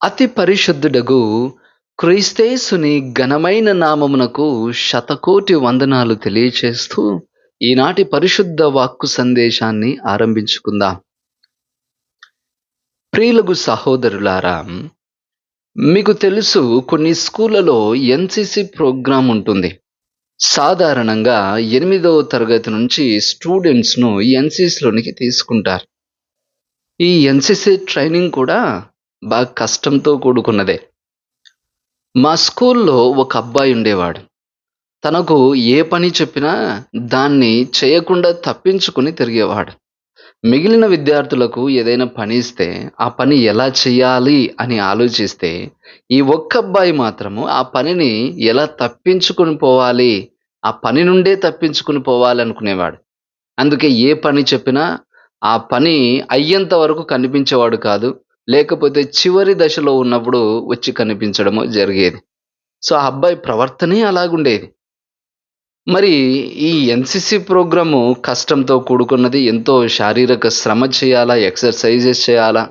అతి పరిశుద్ధుడగు క్రీస్తేసుని ఘనమైన నామమునకు శతకోటి వందనాలు తెలియచేస్తూ ఈనాటి పరిశుద్ధ వాక్కు సందేశాన్ని ఆరంభించుకుందాం. ప్రియులగు సహోదరులారా, మీకు తెలుసు కొన్ని స్కూళ్ళలో ఎన్‌సిసి ప్రోగ్రామ్ ఉంటుంది. సాధారణంగా 8వ తరగతి నుంచి స్టూడెంట్స్‌ను ఎన్‌సిసిలోనికి తీసుకుంటారు. ఈ ఎన్‌సిసి ట్రైనింగ్ కూడా బాగా కష్టంతో కూడుకున్నదే. మా స్కూల్లో ఒక అబ్బాయి ఉండేవాడు. తనకు ఏ పని చెప్పినా దాన్ని చేయకుండా తప్పించుకొని తిరిగేవాడు. మిగిలిన విద్యార్థులకు ఏదైనా పని ఇస్తే, ఆ పని ఎలా చేయాలి అని ఆలోచిస్తే, ఈ ఒక్క అబ్బాయి మాత్రము ఆ పనిని ఎలా తప్పించుకొని పోవాలి, ఆ పని నుండే తప్పించుకొని పోవాలనుకునేవాడు. అందుకే ఏ పని చెప్పినా, ఆ పని అయ్యేంత వరకు కనిపించేవాడు కాదు. లేకపోతే చివరి దశలో ఉన్నప్పుడు వచ్చి కనిపించడము జరిగేది. సో, ఆ అబ్బాయి ప్రవర్తనే అలాగుండేది. మరి ఈ ఎన్‌సిసి ప్రోగ్రాము కష్టంతో కూడుకున్నది. ఎంతో శారీరక శ్రమ చేయాలా, ఎక్సర్‌సైజెస్ చేయాలా.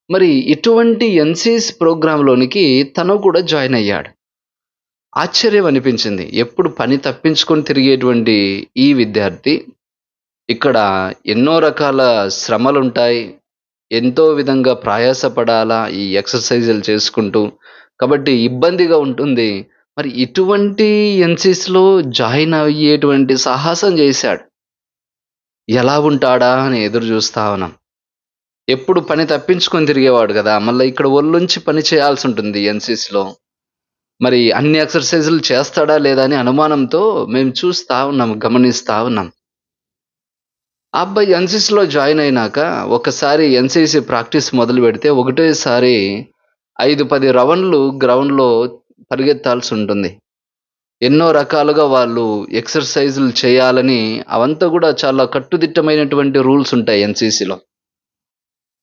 మరి ఇటువంటి ఎన్‌సిసి ప్రోగ్రామ్‌లోనికి తను కూడా జాయిన్ అయ్యాడు. ఆశ్చర్యం అనిపించింది. ఎప్పుడు పని తప్పించుకొని తిరిగేటువంటి ఈ విద్యార్థి ఇక్కడ ఎన్నో రకాల శ్రమలుంటాయి. ఎంతో విధంగా ప్రయాసపడాలా ఈ ఎక్సర్‌సైజులు చేసుకుంటూ. కాబట్టి ఇబ్బందిగా ఉంటుంది. మరి ఇటువంటి ఎన్‌సిసిలో జాయిన్ అయ్యేటువంటి సాహసం జేశాడు. ఎలా ఉంటాడా అని ఎదురు జూస్తా ఉన్నాం. ఎప్పుడు పని తప్పించుకొని తిరిగేవాడు గదా! మళ్ళా ఇక్కడ ఒళ్ళొంచి పని చేయాల్సుంటుంది ఎన్‌సిసిలో. మరి అన్ని ఎక్సర్‌సైజులు చేస్తాడా లేదా అని అనుమానంతో మేము చూస్తా ఉన్నాం, గమనిస్తా ఉన్నాం. ఆ అబ్బాయి ఎన్‌సిసిలో జాయిన్ అయినాక ఒకసారి ఎన్‌సిసి ప్రాక్టీస్ మొదలుపెడితే ఒకటేసారి 5, 10 రౌండ్లు గ్రౌండ్‌లో పరిగెత్తాల్సుంటుంది. ఎన్నో రకాలుగా వాళ్ళు ఎక్సర్‌సైజులు చేయాలని అవంతా గూడా చాలా కట్టుదిట్టమైనటువంటి రూల్స్ ఉంటాయి ఎన్‌సిసిలో.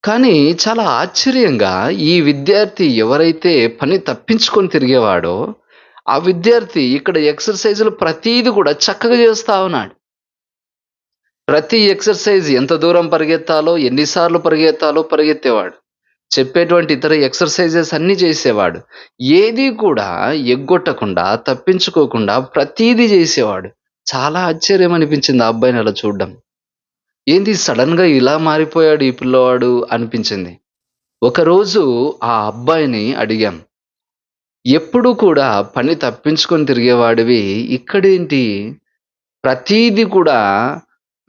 కానీ చాలా ఆశ్చర్యంగా ఈ విద్యార్థి ఎవరైతే పని తప్పించుకొని తిరిగేవాడో, ఆ విద్యార్థి ఇక్కడ ఎక్సర్‌సైజులు ప్రతీది గూడా చక్కగా చేస్తా ఉన్నాడు. ప్రతి ఎక్సర్‌సైజ్ ఎంత దూరం పరిగెత్తాలో, ఎన్ని సార్లు పరిగెత్తాలో పరిగెత్తేవాడు. చెప్పేటువంటి ఇతర ఎక్సర్‌సైజెస్ అన్నీ చేసేవాడు. ఏది కూడా ఎగ్గొట్టకుండా, తప్పించుకోకుండా ప్రతీదీ చేసేవాడు. చాలా ఆశ్చర్యం అనిపించింది ఆ అబ్బాయిని అలా చూడ్డం. ఏంది సడెన్‌గా ఇలా మారిపోయాడు ఈ పిల్లవాడు అనిపించింది. ఒకరోజు ఆ అబ్బాయిని అడిగాం. ఎప్పుడు కూడా పని తప్పించుకొని తిరిగేవాడివి ఇక్కడేంటి ప్రతీది కూడా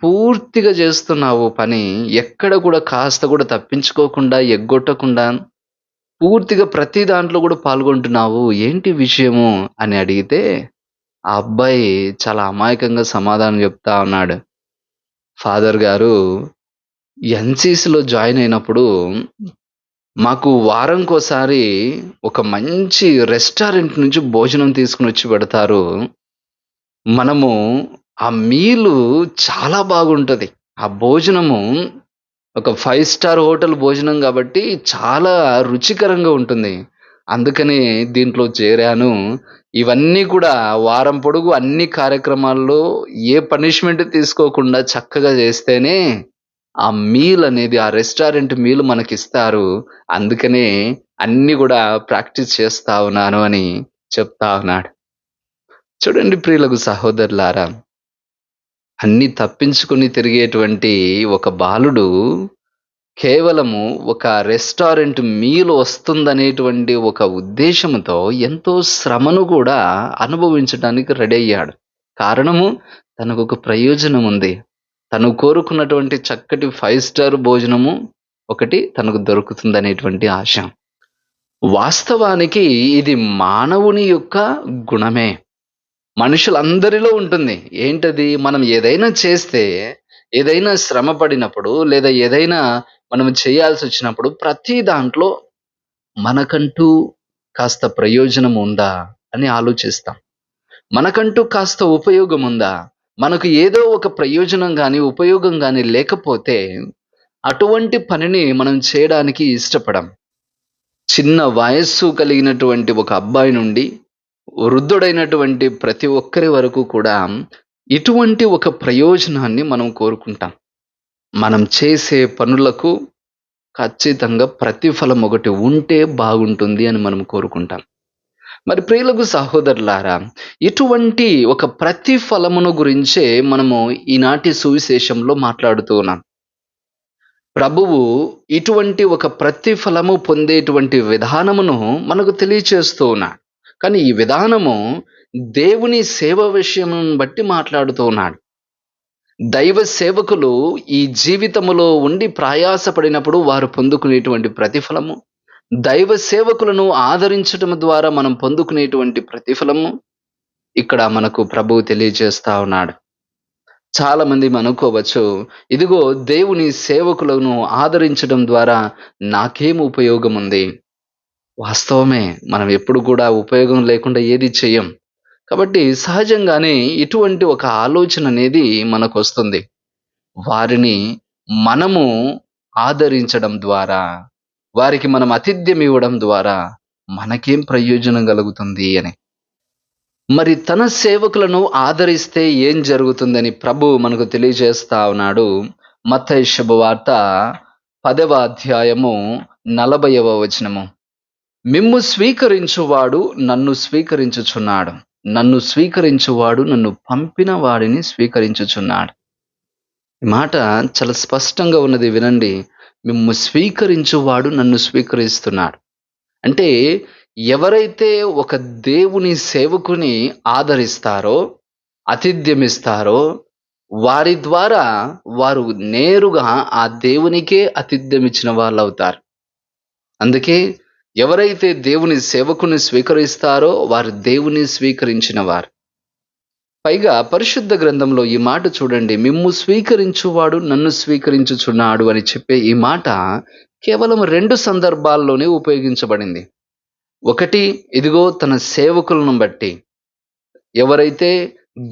పూర్తిగా చేస్తున్నావు పని. ఎక్కడ కూడా కాస్త కూడా తప్పించుకోకుండా, ఎగ్గొట్టకుండా పూర్తిగా ప్రతి దాంట్లో కూడా పాల్గొంటున్నావు. ఏంటి విషయము అని అడిగితే, ఆ అబ్బాయి చాలా అమాయకంగా సమాధానం చెప్తా ఉన్నాడు. ఫాదర్ గారు ఎన్‌సిసిలో జాయిన్ అయినప్పుడు మాకు వారంకోసారి ఒక మంచి రెస్టారెంట్ నుంచి భోజనం తీసుకొనొచ్చి పెడతారు. మనము ఆ మీలు చాలా బాగుంటది. ఆ భోజనము ఒక 5 స్టార్ హోటల్ భోజనం గాబట్టి చాలా రుచికరంగా ఉంటుంది. అందుకని దీంట్లో చేరాను. ఇవన్నీ కూడా వారం పొడుగు అన్ని కార్యక్రమాల్లో ఏ పనిష్మెంట్ తీసుకోకుండా చక్కగా చేస్తేనే ఆ మీల్ అనేది ఆ రెస్టారెంట్ మీల్ మనకిస్తారు. అందుకనే అన్నీ గూడా ప్రాక్టీస్ చేస్తా ఉన్నాను అని చెప్తా ఉన్నాడు. చూడండి ప్రియులకు సహోదరులారా! అన్నీ తప్పించుకొని తిరిగేటువంటి ఒక బాలుడు కేవలము ఒక రెస్టారెంట్ మీల్ వస్తుందనేటువంటి ఒక ఉద్దేశంతో ఎంతో శ్రమను కూడా అనుభవించటానికి రెడీ అయ్యాడు. కారణము తనకొక ప్రయోజనం ఉంది. తను కోరుకున్నటువంటి చక్కటి 5 స్టార్ భోజనము ఒకటి తనకు దొరుకుతుందనేటువంటి ఆశ. వాస్తవానికి ఇది మానవుని యొక్క గుణమే. మనుషులందరిలో ఉంటుంది. ఏంటది? మనం ఏదైనా చేస్తే, ఏదైనా శ్రమ పడినప్పుడు, లేదా ఏదైనా మనం చేయాల్సొచ్చినప్పుడు ప్రతి దాంట్లో మనకంటూ కాస్త ప్రయోజనం ఉందా అని ఆలోచిస్తాం. మనకంటూ కాస్త ఉపయోగం ఉందా? మనకు ఏదో ఒక ప్రయోజనం గాని, ఉపయోగం గాని లేకపోతే అటువంటి పనిని మనం చేయడానికి ఇష్టపడం. చిన్న వయస్సు కలిగినటువంటి ఒక అబ్బాయి నుండి వృద్ధుడైనటువంటి ప్రతి ఒక్కరి వరకు కూడా ఇటువంటి ఒక ప్రయోజనాన్ని మనం కోరుకుంటాం. మనం చేసే పనులకు ఖచ్చితంగా ప్రతిఫలం ఒకటి ఉంటే బాగుంటుంది అని మనం కోరుకుంటాం. మరి ప్రియులకు సహోదరులారా, ఇటువంటి ఒక ప్రతిఫలమును గురించే మనము ఈనాటి సువిశేషంలో మాట్లాడుతూ ఉన్నాం. ప్రభువు ఇటువంటి ఒక ప్రతిఫలము పొందేటువంటి విధానమును మనకు తెలియచేస్తూ ఉన్నాడు. కానీ ఈ విధానము దేవుని సేవ విషయమును బట్టి మాట్లాడుతూ ఉన్నాడు. దైవ సేవకులు ఈ జీవితములో ఉండి ప్రయాసపడినప్పుడు వారు పొందుకునేటువంటి ప్రతిఫలము, దైవ సేవకులను ఆదరించటం ద్వారా మనం పొందుకునేటువంటి ప్రతిఫలము ఇక్కడ మనకు ప్రభువు తెలియజేస్తా ఉన్నాడు. చాలామంది అనుకోవచ్చు, ఇదిగో దేవుని సేవకులను ఆదరించడం ద్వారా నాకేం ఉపయోగముంది? వాస్తవమే. మనం ఎప్పుడు కూడా ఉపయోగం లేకుండా ఏది చెయ్యం. కాబట్టి సహజంగానే ఇటువంటి ఒక ఆలోచన అనేది మనకొస్తుంది. వారిని మనము ఆదరించడం ద్వారా, వారికి మనం ఆతిథ్యం ఇవ్వడం ద్వారా మనకేం ప్రయోజనం కలుగుతుంది అని. మరి తన సేవకులను ఆదరిస్తే ఏం జరుగుతుందని ప్రభువు మనకు తెలియజేస్తా ఉన్నాడు. మత్తయి శుభవార్త 10వ అధ్యాయము 40వ వచనము. మిమ్ము స్వీకరించువాడు నన్ను స్వీకరించుచున్నాడు. నన్ను స్వీకరించువాడు నన్ను పంపిన వాడిని స్వీకరించుచున్నాడు. ఈ మాట చాలా స్పష్టంగా ఉన్నది వినండి. మిమ్ము స్వీకరించువాడు నన్ను స్వీకరిస్తున్నాడు. అంటే ఎవరైతే ఒక దేవుని సేవకుని ఆదరిస్తారో, ఆతిథ్యమిస్తారో, వారి ద్వారా వారు నేరుగా ఆ దేవునికే ఆతిథ్యమిచ్చిన వాళ్ళవుతారు. అందుకే ఎవరైతే దేవుని సేవకుని స్వీకరిస్తారో వారు దేవుని స్వీకరించిన వారు. పైగా పరిశుద్ధ గ్రంథంలో ఈ మాట చూడండి. మిమ్ము స్వీకరించువాడు నన్ను స్వీకరించుచున్నాడు అని చెప్పే ఈ మాట కేవలం 2 సందర్భాల్లోనే ఉపయోగించబడింది. ఒకటి, ఇదిగో తన సేవకులను బట్టి. ఎవరైతే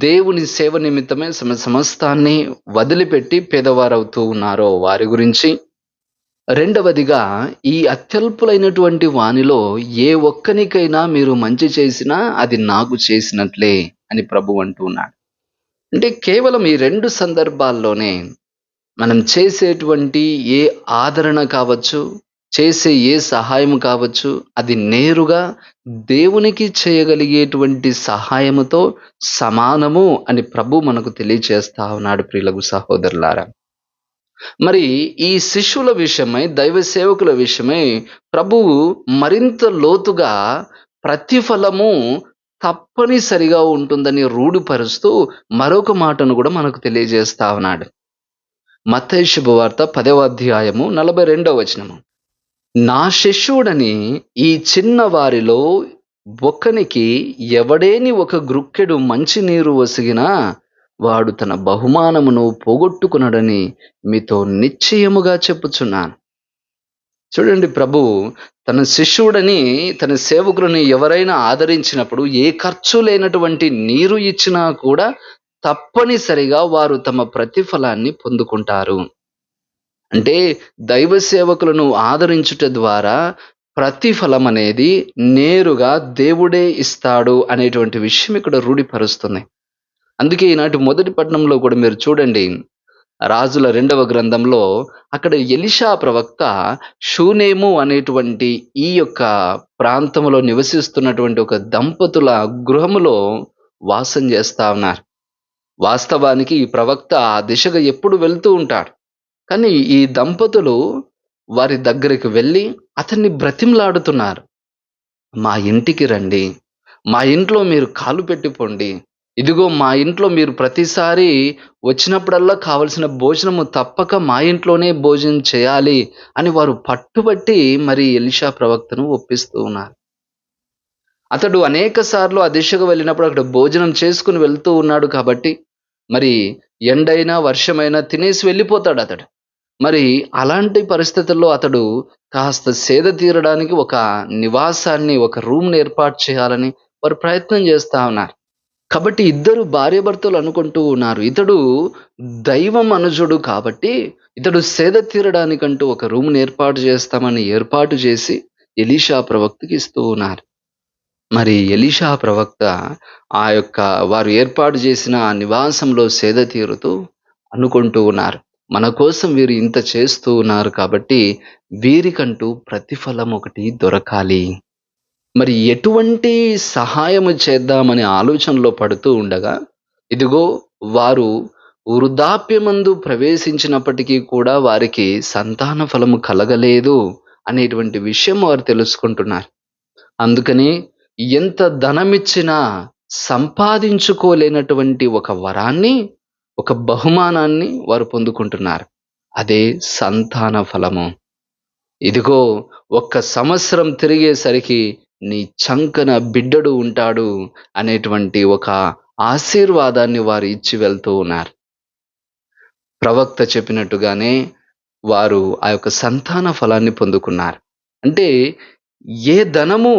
దేవుని సేవ నిమిత్తమే సమస్తాన్ని వదిలిపెట్టి పేదవారవుతూ ఉన్నారో వారి గురించి. రెండవదిగా, ఈ అత్యల్పులైనటువంటి వానిలో ఏ ఒక్కనికైనా మీరు మంచి చేసినా అది నాకు చేసినట్లే అని ప్రభువు అంటూ ఉన్నాడు. అంటే కేవలం ఈ 2 సందర్భాల్లోనే మనం చేసేటువంటి ఏ ఆదరణ కావచ్చు, చేసే ఏ సహాయం కావచ్చు, అది నేరుగా దేవునికి చేయగలిగేటువంటి సహాయముతో సమానము అని ప్రభువు మనకు తెలియచేస్తా ఉన్నాడు ప్రియులకు సహోదరులారా. మరి ఈ శిష్యుల విషయమై, దైవ సేవకుల విషయమై ప్రభువు మరింత లోతుగా ప్రతిఫలము తప్పనిసరిగా ఉంటుందని రూఢిపరుస్తూ మరొక మాటను కూడా మనకు తెలియజేస్తా ఉన్నాడు. మత్తయి శుభవార్త 10వ అధ్యాయము 42వ వచనము. నా శిష్యుడని ఈ చిన్న వారిలో ఒక్కనికి ఎవడేని ఒక గ్రుక్కెడు మంచినీరు ఒసిగినా వాడు తన బహుమానమును పోగొట్టుకున్నాడని మీతో నిశ్చయముగా చెప్పుచున్నాను. చూడండి, ప్రభువు తన శిష్యుడని తన సేవకులని ఎవరైనా ఆదరించినప్పుడు ఏ ఖర్చు లేనటువంటి నీరు ఇచ్చినా కూడా తప్పనిసరిగా వారు తమ ప్రతిఫలాన్ని పొందుకుంటారు. అంటే దైవ సేవకులను ఆదరించుట ద్వారా ప్రతిఫలం అనేది నేరుగా దేవుడే ఇస్తాడు అనేటువంటి విషయం ఇక్కడ రూఢిపరుస్తుంది. అందుకే ఈనాటి మొదటి పట్టణంలో కూడా మీరు చూడండి, రాజుల 2వ గ్రంథంలో అక్కడ ఎలీషా ప్రవక్త షూనేము అనేటువంటి ఈ యొక్క ప్రాంతంలో నివసిస్తున్నటువంటి ఒక దంపతుల గృహములో వాసం చేస్తా ఉన్నారు. వాస్తవానికి ఈ ప్రవక్త ఆ దిశగా ఎప్పుడు వెళ్తూ ఉంటాడు. కానీ ఈ దంపతులు వారి దగ్గరికి వెళ్ళి అతన్ని బ్రతిమలాడుతున్నారు. మా ఇంటికి రండి, మా ఇంట్లో మీరు కాలు పెట్టిపోండి, ఇదిగో మా ఇంట్లో మీరు ప్రతిసారి వచ్చినప్పుడల్లా కావలసిన భోజనము తప్పక మా ఇంట్లోనే భోజనం చేయాలి అని వారు పట్టుబట్టి మరి ఎలీషా ప్రవక్తను ఒప్పిస్తూ ఉన్నారు. అతడు అనేక సార్లు ఆ దిశగా వెళ్ళినప్పుడు అక్కడ భోజనం చేసుకుని వెళ్తూ ఉన్నాడు కాబట్టి మరి ఎండైనా వర్షమైనా తినేసి వెళ్ళిపోతాడు అతడు. మరి అలాంటి పరిస్థితుల్లో అతడు కాస్త సేద తీరడానికి ఒక నివాసాన్ని, ఒక రూమ్‌ని ఏర్పాటు చేయాలని వారు ప్రయత్నం చేస్తా ఉన్నారు. కాబట్టి ఇద్దరు భార్యాభర్తలు అనుకుంటూ ఉన్నారు, ఇతడు దైవ మనుజుడు కాబట్టి ఇతడు సేద తీరడానికంటూ ఒక రూమ్‌ని ఏర్పాటు చేస్తామని ఏర్పాటు చేసి ఎలీషా ప్రవక్తకి ఇస్తూ ఉన్నారు. మరి ఎలీషా ప్రవక్త వారు ఏర్పాటు చేసిన ఆ నివాసంలో సేద తీరుతూ అనుకుంటూ ఉన్నారు, మన కోసం వీరు ఇంత చేస్తూ ఉన్నారు కాబట్టి వీరికంటూ ప్రతిఫలం ఒకటి దొరకాలి. మరి ఎటువంటి సహాయము చేద్దామనే ఆలోచనలో పడుతూ ఉండగా, ఇదిగో వారు వృద్ధాప్యమందు ప్రవేశించినప్పటికీ కూడా వారికి సంతాన ఫలము కలగలేదు అనేటువంటి విషయం వారు తెలుసుకుంటున్నారు. అందుకని ఎంత ధనమిచ్చినా సంపాదించుకోలేనటువంటి ఒక వరాన్ని, ఒక బహుమానాన్ని వారు పొందుకుంటున్నారు. అదే సంతాన ఫలము. ఇదిగో ఒక్క సంవత్సరం తిరిగేసరికి నీ చంకన బిడ్డడు ఉంటాడు అనేటువంటి ఒక ఆశీర్వాదాన్ని వారు ఇచ్చి వెళ్తూ ఉన్నారు. ప్రవక్త చెప్పినట్టుగానే వారు ఆ యొక్క సంతాన ఫలాన్ని పొందుకున్నారు. అంటే ఏ ధనము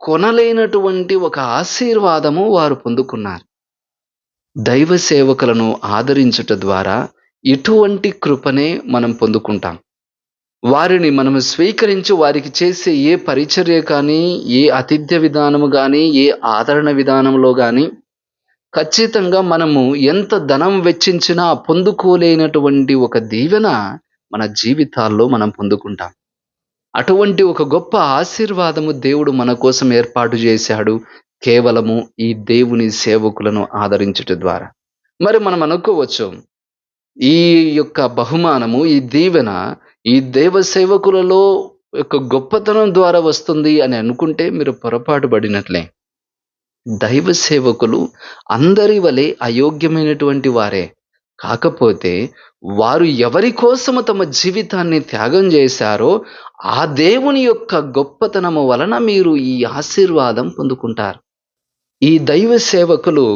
కొనలేనటువంటి ఒక ఆశీర్వాదము వారు పొందుకున్నారు. దైవ సేవకులను ఆదరించుట ద్వారా ఇటువంటి కృపనే మనం పొందుకుంటాం. వారిని మనము స్వీకరించి వారికి చేసే ఏ పరిచర్య కానీ, ఏ ఆతిథ్య విధానము గానీ, ఏ ఆదరణ విధానంలో గానీ, ఖచ్చితంగా మనము ఎంత ధనం వెచ్చించినా పొందుకోలేనటువంటి ఒక దీవెన మన జీవితాల్లో మనం పొందుకుంటాం. అటువంటి ఒక గొప్ప ఆశీర్వాదము దేవుడు మన కోసం ఏర్పాటు చేశాడు. కేవలము ఈ దేవుని సేవకులను ఆదరించుట ద్వారా. మరి మనం అనుకోవచ్చు, ఈ యొక్క బహుమానము, ఈ దీవెన ఈ దేవ సేవకులలో యొక్క గొప్పతనం ద్వారా వస్తుంది అని అనుకుంటే మీరు పొరపాటు పడినట్లే. దైవ సేవకులు అందరి వలె అయోగ్యమైనటువంటి వారే. కాకపోతే వారు ఎవరి కోసము తమ జీవితాన్ని త్యాగం చేశారో ఆ దేవుని యొక్క గొప్పతనము వలన మీరు ఈ ఆశీర్వాదం పొందుకుంటారు. ఈ దైవ సేవకులు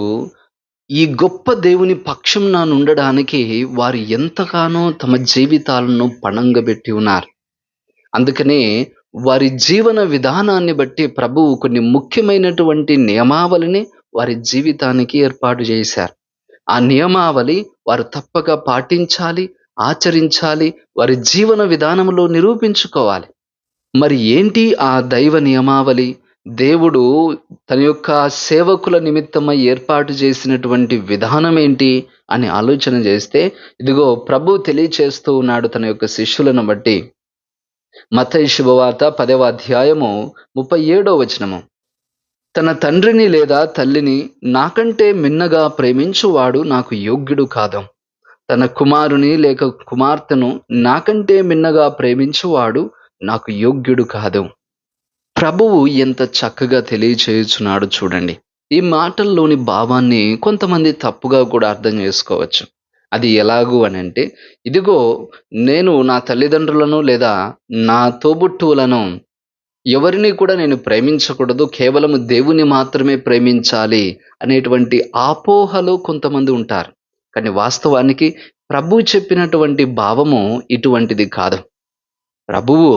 ఈ గొప్ప దేవుని పక్షంన నుండడానికి వారు ఎంతగానో తమ జీవితాలను పణంగబెట్టి ఉన్నారు. అందుకనే వారి జీవన విధానాన్ని బట్టి ప్రభువు కొన్ని ముఖ్యమైనటువంటి నియమావళిని వారి జీవితానికి ఏర్పాటు చేశారు. ఆ నియమావళి వారు తప్పక పాటించాలి, ఆచరించాలి, వారి జీవన విధానంలో నిరూపించుకోవాలి. మరి ఏంటి ఆ దైవ నియమావళి? దేవుడు తన యొక్క సేవకుల నిమిత్తమై ఏర్పాటు చేసినటువంటి విధానం ఏంటి అని ఆలోచన చేస్తే, ఇదిగో ప్రభువు తెలియచేస్తూ ఉన్నాడు తన యొక్క శిష్యులను బట్టి. మత్తయి శుభవార్త 10వ అధ్యాయము 37వ వచనము. తన తండ్రిని లేదా తల్లిని నాకంటే మిన్నగా ప్రేమించువాడు నాకు యోగ్యుడు కాదు. తన కుమారుని లేక కుమార్తెను నాకంటే మిన్నగా ప్రేమించువాడు నాకు యోగ్యుడు కాదు. ప్రభువు ఎంత చక్కగా తెలియచేయుచున్నాడు చూడండి. ఈ మాటల్లోని భావాన్ని కొంతమంది తప్పుగా కూడా అర్థం చేసుకోవచ్చు. అది ఎలాగు అనంటే, ఇదిగో నేను నా తల్లిదండ్రులను లేదా నా తోబుట్టువులను ఎవరిని కూడా నేను ప్రేమించకూడదు, కేవలము దేవుని మాత్రమే ప్రేమించాలి అనేటువంటి అపోహలో కొంతమంది ఉంటారు. కానీ వాస్తవానికి ప్రభువు చెప్పినటువంటి భావము ఇటువంటిది కాదు. ప్రభువు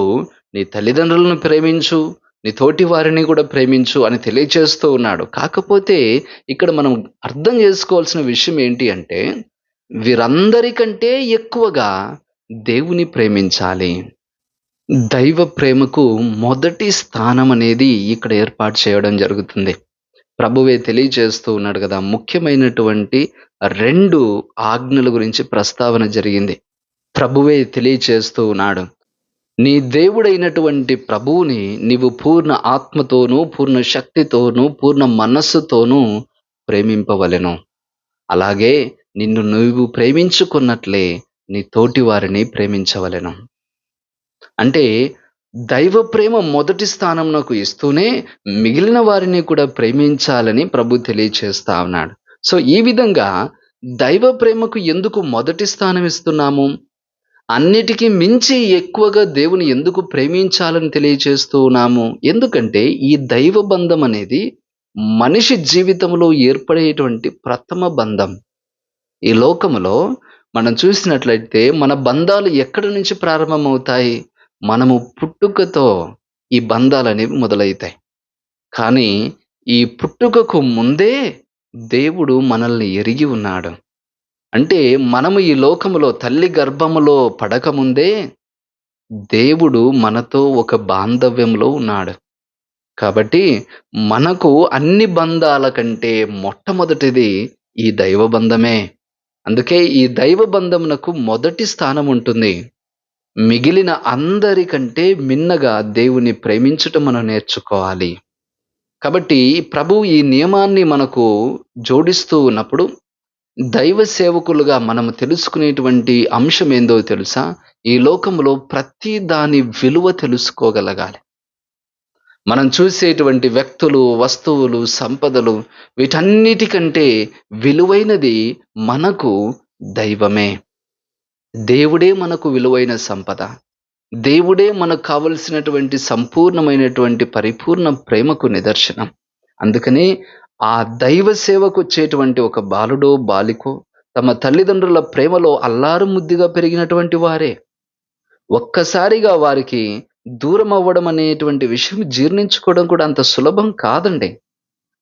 నీ తల్లిదండ్రులను ప్రేమించు, నీ తోటి వారిని కూడా ప్రేమించు అని తెలియచేస్తూ ఉన్నాడు. కాకపోతే ఇక్కడ మనం అర్థం చేసుకోవాల్సిన విషయం ఏంటి అంటే, వీరందరికంటే ఎక్కువగా దేవుని ప్రేమించాలి. దైవ ప్రేమకు మొదటి స్థానం అనేది ఇక్కడ ఏర్పాటు చేయడం జరుగుతుంది. ప్రభువే తెలియచేస్తూ ఉన్నాడు కదా, ముఖ్యమైనటువంటి 2 ఆజ్ఞల గురించి ప్రస్తావన జరిగింది. ప్రభువే తెలియచేస్తూ ఉన్నాడు, నీ దేవుడైనటువంటి ప్రభువుని నీవు పూర్ణ ఆత్మతోనూ, పూర్ణ శక్తితోనూ, పూర్ణ మనస్సుతోనూ ప్రేమింపవలెను. అలాగే నిన్ను నువ్వు ప్రేమించుకున్నట్లే నీ తోటి వారిని ప్రేమించవలెను. అంటే దైవ ప్రేమ మొదటి స్థానంలోకి ఇస్తూనే మిగిలిన వారిని కూడా ప్రేమించాలని ప్రభు తెలియచేస్తా ఉన్నాడు. సో ఈ విధంగా దైవ ప్రేమకు ఎందుకు మొదటి స్థానం ఇస్తున్నాము? అన్నిటికీ మించి ఎక్కువగా దేవుని ఎందుకు ప్రేమించాలని తెలియచేస్తూ ఉన్నాము? ఎందుకంటే ఈ దైవ బంధం అనేది మనిషి జీవితంలో ఏర్పడేటువంటి ప్రథమ బంధం. ఈ లోకములో మనం చూసినట్లయితే మన బంధాలు ఎక్కడి నుంచి ప్రారంభమవుతాయి? మనము పుట్టుకతో ఈ బంధాలనేవి మొదలవుతాయి. కానీ ఈ పుట్టుకకు ముందే దేవుడు మనల్ని ఎరిగి ఉన్నాడు. అంటే మనము ఈ లోకములో తల్లి గర్భములో పడకముందే దేవుడు మనతో ఒక బాంధవ్యంలో ఉన్నాడు. కాబట్టి మనకు అన్ని బంధాల కంటే మొట్టమొదటిది ఈ దైవ బంధమే. అందుకే ఈ దైవ బంధమునకు మొదటి స్థానం ఉంటుంది. మిగిలిన అందరికంటే మిన్నగా దేవుని ప్రేమించుట మనం నేర్చుకోవాలి. కాబట్టి ప్రభువు ఈ నియమాన్ని మనకు జోడిస్తూ ఉన్నప్పుడు దైవ సేవకులుగా మనము తెలుసుకునేటువంటి అంశం ఏందో తెలుసా? ఈ లోకంలో ప్రతి దాని విలువ తెలుసుకోగలగాలి. మనం చూసేటువంటి వ్యక్తులు, వస్తువులు, సంపదలు వీటన్నిటికంటే విలువైనది మనకు దైవమే. దేవుడే మనకు విలువైన సంపద. దేవుడే మనకు కావలసినటువంటి సంపూర్ణమైనటువంటి పరిపూర్ణ ప్రేమకు నిదర్శనం. అందుకనే ఆ దైవ సేవకొచ్చేటువంటి ఒక బాలుడో, బాలికో తమ తల్లిదండ్రుల ప్రేమలో అల్లారు ముద్దుగా పెరిగినటువంటి వారే. ఒక్కసారిగా వారికి దూరం అవ్వడం అనేటువంటి విషయం జీర్ణించుకోవడం కూడా అంత సులభం కాదండి.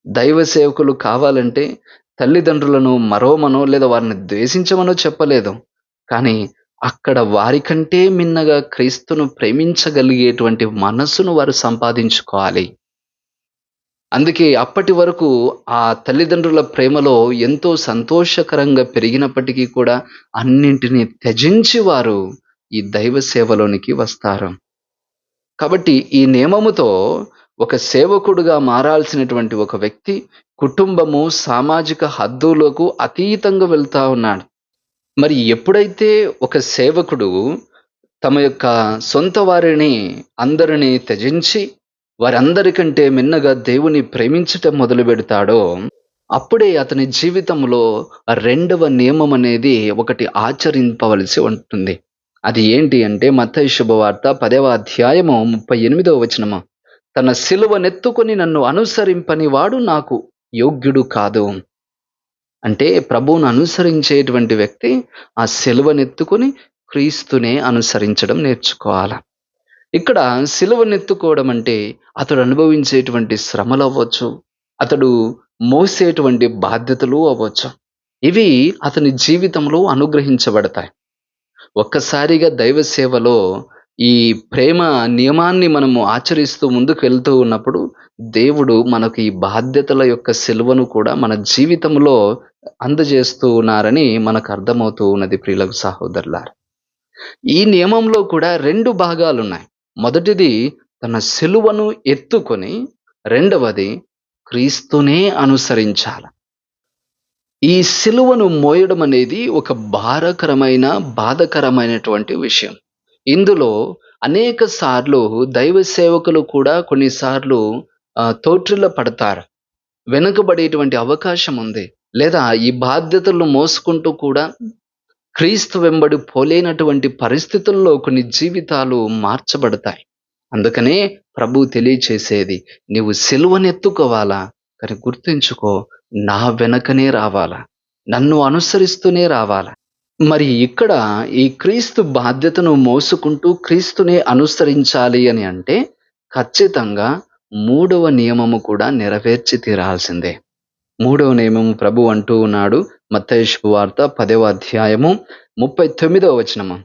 దైవ సేవకులు కావాలంటే తల్లిదండ్రులను మరోమనో లేదా వారిని ద్వేషించమనో చెప్పలేదు. కానీ అక్కడ వారికంటే మిన్నగా క్రీస్తును ప్రేమించగలిగేటువంటి మనస్సును వారు సంపాదించుకోవాలి. అందుకే అప్పటి వరకు ఆ తల్లిదండ్రుల ప్రేమలో ఎంతో సంతోషకరంగా పెరిగినప్పటికీ కూడా అన్నింటిని త్యజించి వారు ఈ దైవ సేవలోనికి వస్తారు. కాబట్టి ఈ నియమముతో ఒక సేవకుడుగా మారాల్సినటువంటి ఒక వ్యక్తి కుటుంబము, సామాజిక హద్దులకు అతీతంగా వెళ్తా ఉన్నాడు. మరి ఎప్పుడైతే ఒక సేవకుడు తమ యొక్క సొంత వారిని అందరిని త్యజించి వారందరికంటే మిన్నగా దేవుని ప్రేమించటం మొదలుపెడతాడో, అప్పుడే అతని జీవితంలో రెండవ నియమం అనేది ఒకటి ఆచరింపవలసి ఉంటుంది. అది ఏంటి అంటే మత్తయి శుభవార్త 10వ అధ్యాయము 38వ వచనము. తన సిలువనెత్తుకొని నన్ను అనుసరింపని వాడు నాకు యోగ్యుడు కాదు. అంటే ప్రభువును అనుసరించేటువంటి వ్యక్తి ఆ సిలువనెత్తుకొని క్రీస్తునే అనుసరించడం నేర్చుకోవాల. ఇక్కడ సిలువనెత్తుకోవడం అంటే అతడు అనుభవించేటువంటి శ్రమలు అవ్వచ్చు, అతడు మోసేటువంటి బాధ్యతలు అవ్వచ్చు. ఇవి అతని జీవితంలో అనుగ్రహించబడతాయి. ఒక్కసారిగా దైవ సేవలో ఈ ప్రేమ నియమాన్ని మనము ఆచరిస్తూ ముందుకు వెళ్తూ ఉన్నప్పుడు దేవుడు మనకు ఈ బాధ్యతల యొక్క సిలువను కూడా మన జీవితంలో అందజేస్తూ ఉన్నారని మనకు అర్థమవుతూ ఉన్నది ప్రియులకు సహోదరులారా. ఈ నియమంలో కూడా 2 భాగాలున్నాయి. మొదటిది తన సిలువను ఎత్తుకొని, రెండవది క్రీస్తునే అనుసరించాల. ఈ సిలువను మోయడం అనేది ఒక భారకరమైన, బాధకరమైనటువంటి విషయం. ఇందులో అనేక సార్లు దైవ సేవకులు కూడా కొన్నిసార్లు తోట్రుల పడతారు. వెనుకబడేటువంటి అవకాశం ఉంది. లేదా ఈ బాధ్యతలను మోసుకుంటూ కూడా క్రీస్తు వెంబడి పోలేనటువంటి పరిస్థితుల్లో కొన్ని జీవితాలు మార్చబడతాయి. అందుకనే ప్రభువు తెలియచేసేది, నీవు సిలువనెత్తుకోవాలా, కానీ గుర్తుంచుకో, నా వెనకనే రావాలా, నన్ను అనుసరిస్తూనే రావాలా. మరి ఇక్కడ ఈ క్రీస్తు బాధ్యతను మోసుకుంటూ క్రీస్తునే అనుసరించాలి అని అంటే ఖచ్చితంగా 3వ నియమము కూడా నెరవేర్చి తీరాల్సిందే. 3వ నియమము ప్రభు అంటూ ఉన్నాడు మత్తయి శుభవార్త 10వ అధ్యాయము 39వ వచనము.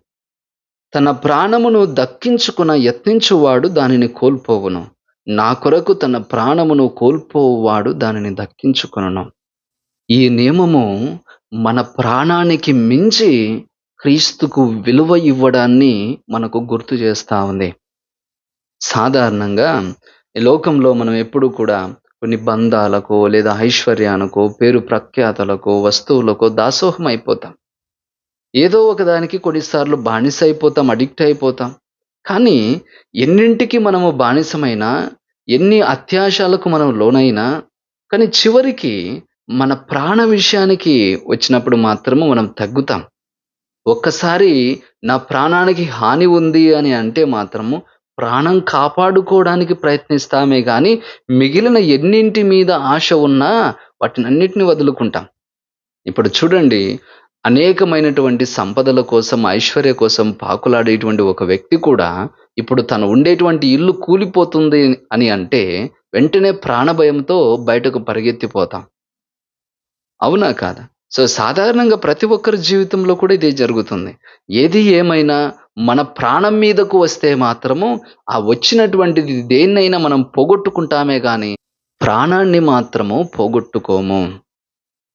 తన ప్రాణమును దక్కించుకున యత్నించువాడు దానిని కోల్పోవును. నా కొరకు తన ప్రాణమును కోల్పోవాడు దానిని దక్కించుకొనును. ఈ నియమము మన ప్రాణానికి మించి క్రీస్తుకు విలువ ఇవ్వడాన్ని మనకు గుర్తు చేస్తా ఉంది. సాధారణంగా ఈ లోకంలో మనం ఎప్పుడు కూడా కొన్ని బంధాలకో లేదా ఐశ్వర్యానికో, పేరు ప్రఖ్యాతలకో, వస్తువులకో దాసోహం అయిపోతాం. ఏదో ఒకదానికి కొన్నిసార్లు బానిస అయిపోతాం, అడిక్ట్ అయిపోతాం. కానీ ఎన్నింటికి మనము బానిసమైనా, ఎన్ని అత్యాశలకు మనం లోనైనా, కానీ చివరికి మన ప్రాణ విషయానికి వచ్చినప్పుడు మాత్రము మనం తగ్గుతాం. ఒక్కసారి నా ప్రాణానికి హాని ఉంది అని అంటే మాత్రము ప్రాణం కాపాడుకోవడానికి ప్రయత్నిస్తామే గాని మిగిలిన ఎన్నింటి మీద ఆశ ఉన్నా వాటినన్నిటిని వదులుకుంటాం. ఇప్పుడు చూడండి, అనేకమైనటువంటి సంపదల కోసం, ఐశ్వర్య కోసం పాకులాడేటువంటి ఒక వ్యక్తి కూడా ఇప్పుడు తను ఉండేటువంటి ఇల్లు కూలిపోతుంది అని అంటే వెంటనే ప్రాణభయంతో బయటకు పరిగెత్తిపోతాం. అవునా కాదా? సో సాధారణంగా ప్రతి ఒక్కరి జీవితంలో కూడా ఇదే జరుగుతుంది. ఏది ఏమైనా మన ప్రాణం మీదకు వస్తే మాత్రము ఆ వచ్చినటువంటిది దేన్నైనా మనం పోగొట్టుకుంటామే గాని ప్రాణాన్ని మాత్రము పోగొట్టుకోము.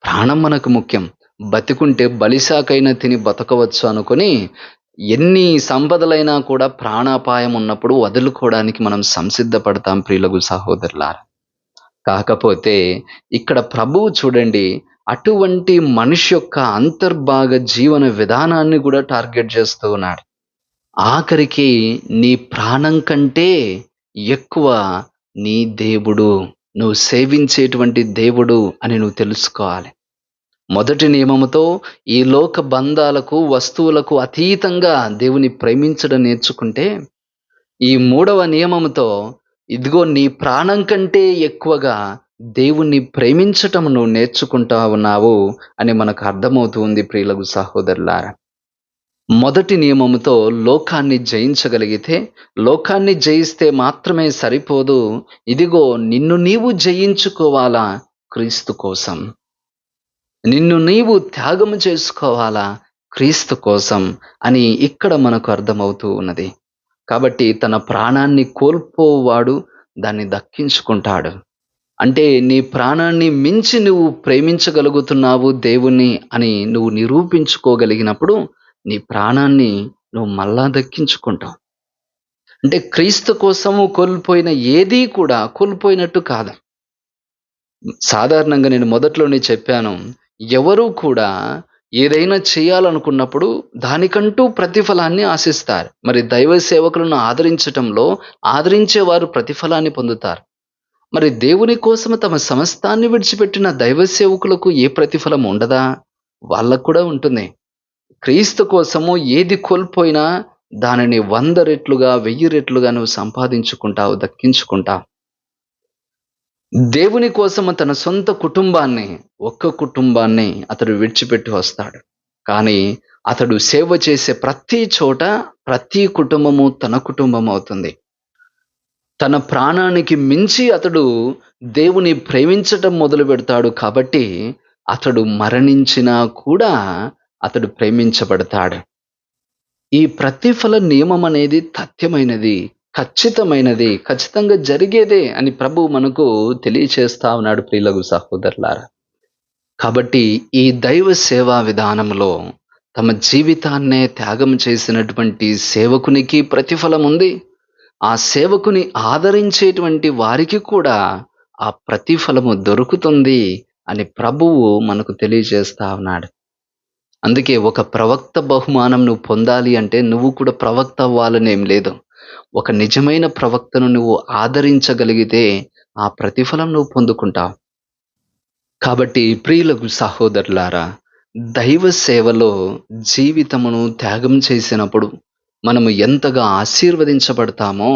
ప్రాణం మనకు ముఖ్యం. బతికుంటే బలిశాకైనా తిని బతకవచ్చు అనుకుని ఎన్ని సంపదలైనా కూడా ప్రాణాపాయం ఉన్నప్పుడు వదులుకోవడానికి మనం సంసిద్ధపడతాం ప్రియులకు సహోదరులారా. కాకపోతే ఇక్కడ ప్రభువు చూడండి, అటువంటి మనిషి యొక్క అంతర్భాగ జీవన విధానాన్ని కూడా టార్గెట్ చేస్తూ ఉన్నాడు. ఆఖరికి నీ ప్రాణం కంటే ఎక్కువ నీ దేవుడు, నువ్వు సేవించేటువంటి దేవుడు అని నువ్వు తెలుసుకోవాలి. మొదటి నియమముతో ఈ లోక బంధాలకు, వస్తువులకు అతీతంగా దేవుని ప్రేమించడం నేర్చుకుంటే, ఈ మూడవ నియమముతో ఇదిగో నీ ప్రాణం కంటే ఎక్కువగా దేవుణ్ణి ప్రేమించటం నువ్వు నేర్చుకుంటా ఉన్నావు అని మనకు అర్థమవుతూ ఉంది ప్రియులకు సహోదరులారా. మొదటి నియమముతో లోకాన్ని జయించగలిగితే, లోకాన్ని జయిస్తే మాత్రమే సరిపోదు. ఇదిగో నిన్ను నీవు జయించుకోవాలా క్రీస్తు కోసం. నిన్ను నీవు త్యాగము చేసుకోవాలా క్రీస్తు కోసం అని ఇక్కడ మనకు అర్థమవుతూ ఉన్నది. కాబట్టి తన ప్రాణాన్ని కోల్పోవాడు దాన్ని దక్కించుకుంటాడు. అంటే నీ ప్రాణాన్ని మించి నువ్వు ప్రేమించగలుగుతున్నావు దేవుణ్ణి అని నువ్వు నిరూపించుకోగలిగినప్పుడు నీ ప్రాణాన్ని నువ్వు మళ్ళా దక్కించుకుంటావు. అంటే క్రీస్తు కోసము కోల్పోయిన ఏదీ కూడా కోల్పోయినట్టు కాదు. సాధారణంగా నేను మొదట్లోనే చెప్పాను. ఎవరు కూడా ఏదైనా చేయాలనుకున్నప్పుడు దానికంటూ ప్రతిఫలాన్ని ఆశిస్తారు. మరి దైవ సేవకులను ఆదరించటంలో ఆదరించేవారు ప్రతిఫలాన్ని పొందుతారు. మరి దేవుని కోసము తమ సమస్తాన్ని విడిచిపెట్టిన దైవ సేవకులకు ఏ ప్రతిఫలం ఉండదా? వాళ్ళకు కూడా ఉంటుంది. క్రీస్తు కోసము ఏది కోల్పోయినా దానిని 100 రెట్లుగా 1000 రెట్లుగా నువ్వు సంపాదించుకుంటావు, దక్కించుకుంటావు. దేవుని కోసము తన సొంత కుటుంబాన్ని, ఒక్క కుటుంబాన్ని అతడు విడిచిపెట్టి వస్తాడు. కానీ అతడు సేవ చేసే ప్రతి చోట ప్రతి కుటుంబము తన కుటుంబం అవుతుంది. తన ప్రాణానికి మించి అతడు దేవుని ప్రేమించటం మొదలు పెడతాడు. కాబట్టి అతడు మరణించినా కూడా అతడు ప్రేమించబడతాడు. ఈ ప్రతిఫల నియమం అనేది తథ్యమైనది, ఖచ్చితమైనది, ఖచ్చితంగా జరిగేదే అని ప్రభువు మనకు తెలియచేస్తా ఉన్నాడు ప్రియులకు సహోదరులారా. కాబట్టి ఈ దైవ సేవా విధానంలో తమ జీవితాన్నే త్యాగం చేసినటువంటి సేవకునికి ప్రతిఫలం ఉంది. ఆ సేవకుని ఆదరించేటువంటి వారికి కూడా ఆ ప్రతిఫలము దొరుకుతుంది అని ప్రభువు మనకు తెలియజేస్తా ఉన్నాడు. అందుకే ఒక ప్రవక్త బహుమానం నువ్వు పొందాలి అంటే నువ్వు కూడా ప్రవక్త అవ్వాలనేం లేదు. ఒక నిజమైన ప్రవక్తను నువ్వు ఆదరించగలిగితే ఆ ప్రతిఫలం నువ్వు పొందుకుంటావు. కాబట్టి ప్రియులకు సహోదరులారా, దైవ సేవలో జీవితమును త్యాగం చేసినప్పుడు మనము ఎంతగా ఆశీర్వదించబడతామో,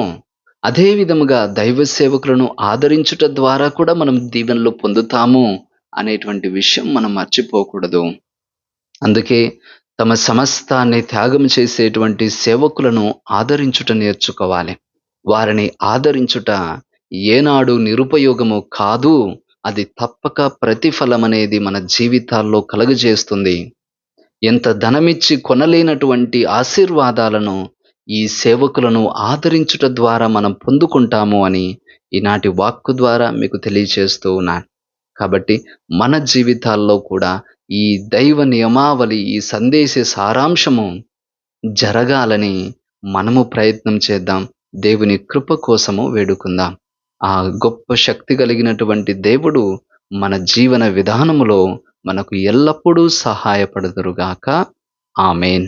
అదే విధముగా దైవ సేవకులను ఆదరించుట ద్వారా కూడా మనం దీవెనలు పొందుతాము అనేటువంటి విషయం మనం మర్చిపోకూడదు. అందుకే తమ సమస్తాన్ని త్యాగం చేసేటువంటి సేవకులను ఆదరించుట నేర్చుకోవాలి. వారిని ఆదరించుట ఏనాడు నిరుపయోగము కాదు. అది తప్పక ప్రతిఫలమనేది మన జీవితాల్లో కలుగజేస్తుంది. ఎంత ధనమిచ్చి కొనలేనటువంటి ఆశీర్వాదాలను ఈ సేవకులను ఆదరించుట ద్వారా మనం పొందుకుంటాము అని ఈనాటి వాక్కు ద్వారా మీకు తెలియచేస్తూ ఉన్నాను. కాబట్టి మన జీవితాల్లో కూడా ఈ దైవ నియమావళి, ఈ సందేశ సారాంశము జరగాలని మనము ప్రయత్నం చేద్దాం. దేవుని కృప కోసము వేడుకుందాం. ఆ గొప్ప శక్తి కలిగినటువంటి దేవుడు మన జీవన విధానములో మనకు ఎల్లప్పుడూ సహాయపడుదురుగాక. ఆమేన్.